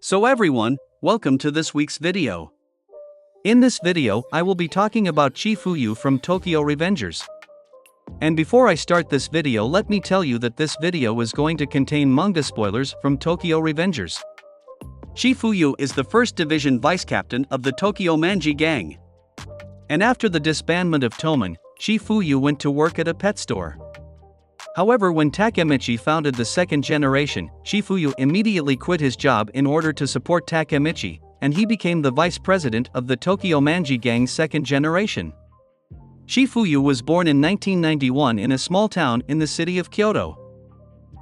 So everyone, welcome to this week's video. In this video, I will be talking about Chifuyu from Tokyo Revengers. And before I start this video, let me tell you that this video is going to contain manga spoilers from Tokyo Revengers. Chifuyu is the first division vice captain of the Tokyo Manji gang. And after the disbandment of Toman, Chifuyu went to work at a pet store. However, when Takemichi founded the second generation, Chifuyu immediately quit his job in order to support Takemichi, and he became the vice president of the Tokyo Manji gang's second generation. Chifuyu was born in 1991 in a small town in the city of Kyoto.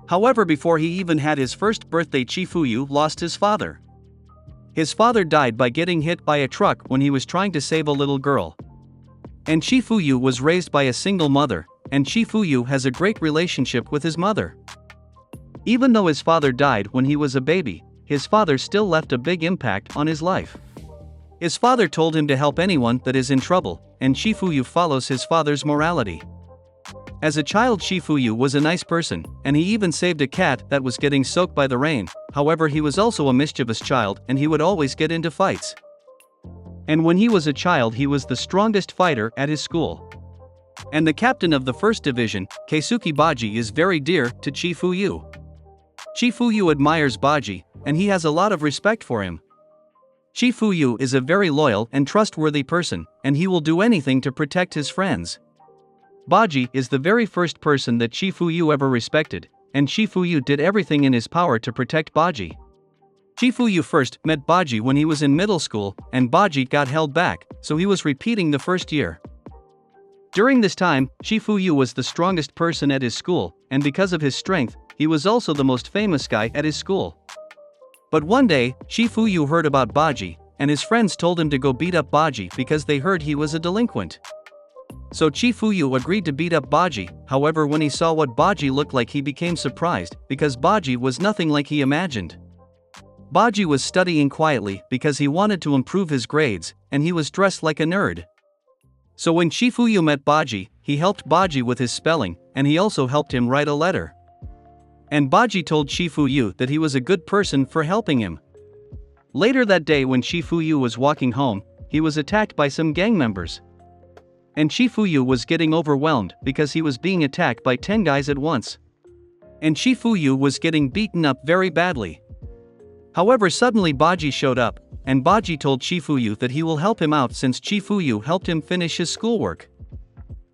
However, before he even had his first birthday, Chifuyu lost his father. His father died by getting hit by a truck when he was trying to save a little girl. And Chifuyu was raised by a single mother, and Chifuyu has a great relationship with his mother. Even though his father died when he was a baby, his father still left a big impact on his life. His father told him to help anyone that is in trouble, and Chifuyu follows his father's morality. As a child, Chifuyu was a nice person, and he even saved a cat that was getting soaked by the rain. However, he was also a mischievous child and he would always get into fights. And when he was a child, he was the strongest fighter at his school. And the captain of the first division, Keisuke Baji, is very dear to Chifuyu. Chifuyu admires Baji, and he has a lot of respect for him. Chifuyu is a very loyal and trustworthy person, and he will do anything to protect his friends. Baji is the very first person that Chifuyu ever respected, and Chifuyu did everything in his power to protect Baji. Chifuyu first met Baji when he was in middle school, and Baji got held back, so he was repeating the first year. During this time, Chifuyu was the strongest person at his school, and because of his strength, he was also the most famous guy at his school. But one day, Chifuyu heard about Baji, and his friends told him to go beat up Baji because they heard he was a delinquent. So Chifuyu agreed to beat up Baji. However, when he saw what Baji looked like, he became surprised, because Baji was nothing like he imagined. Baji was studying quietly because he wanted to improve his grades, and he was dressed like a nerd. So when Chifuyu met Baji, he helped Baji with his spelling, and he also helped him write a letter. And Baji told Chifuyu that he was a good person for helping him. Later that day, when Chifuyu was walking home, he was attacked by some gang members. And Chifuyu was getting overwhelmed because he was being attacked by 10 guys at once. And Chifuyu was getting beaten up very badly. However, suddenly Baji showed up, and Baji told Chifuyu that he will help him out since Chifuyu helped him finish his schoolwork.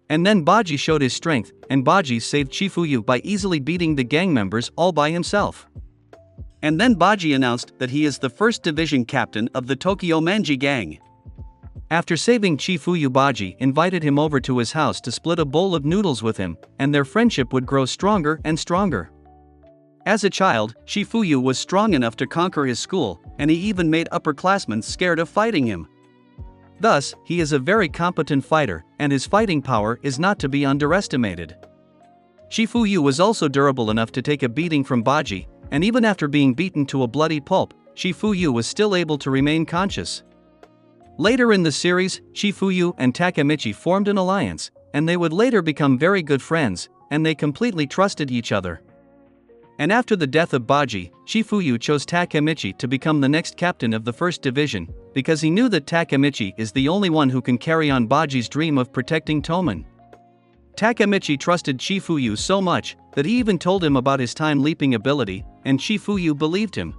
And then Baji showed his strength, and Baji saved Chifuyu by easily beating the gang members all by himself. And then Baji announced that he is the first division captain of the Tokyo Manji gang. After saving Chifuyu, Baji invited him over to his house to split a bowl of noodles with him, and their friendship would grow stronger and stronger. As a child, Chifuyu was strong enough to conquer his school, and he even made upperclassmen scared of fighting him. Thus, he is a very competent fighter, and his fighting power is not to be underestimated. Chifuyu was also durable enough to take a beating from Baji, and even after being beaten to a bloody pulp, Chifuyu was still able to remain conscious. Later in the series, Chifuyu and Takemichi formed an alliance, and they would later become very good friends, and they completely trusted each other. And after the death of Baji, Chifuyu chose Takemichi to become the next captain of the first division, because he knew that Takemichi is the only one who can carry on Baji's dream of protecting Toman. Takemichi trusted Chifuyu so much that he even told him about his time leaping ability, and Chifuyu believed him.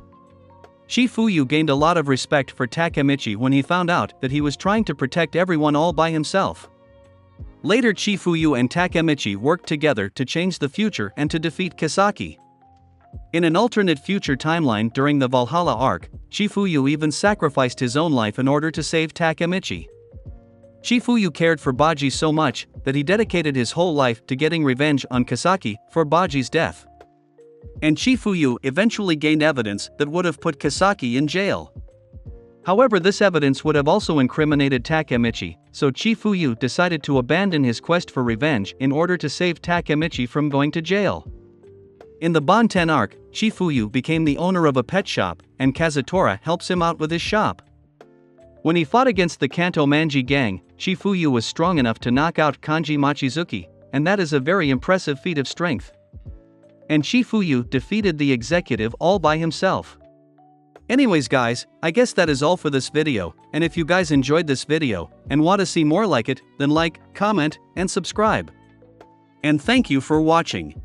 Chifuyu gained a lot of respect for Takemichi when he found out that he was trying to protect everyone all by himself. Later, Chifuyu and Takemichi worked together to change the future and to defeat Kisaki. In an alternate future timeline during the Valhalla arc, Chifuyu even sacrificed his own life in order to save Takemichi. Chifuyu cared for Baji so much that he dedicated his whole life to getting revenge on Kisaki for Baji's death. And Chifuyu eventually gained evidence that would have put Kisaki in jail. However, this evidence would have also incriminated Takemichi, so Chifuyu decided to abandon his quest for revenge in order to save Takemichi from going to jail. In the Banten arc, Chifuyu became the owner of a pet shop, and Kazutora helps him out with his shop. When he fought against the Kanto Manji gang, Chifuyu was strong enough to knock out Kanji Machizuki, and that is a very impressive feat of strength. And Chifuyu defeated the executive all by himself. Anyways guys, I guess that is all for this video, and if you guys enjoyed this video, and want to see more like it, then like, comment, and subscribe. And thank you for watching.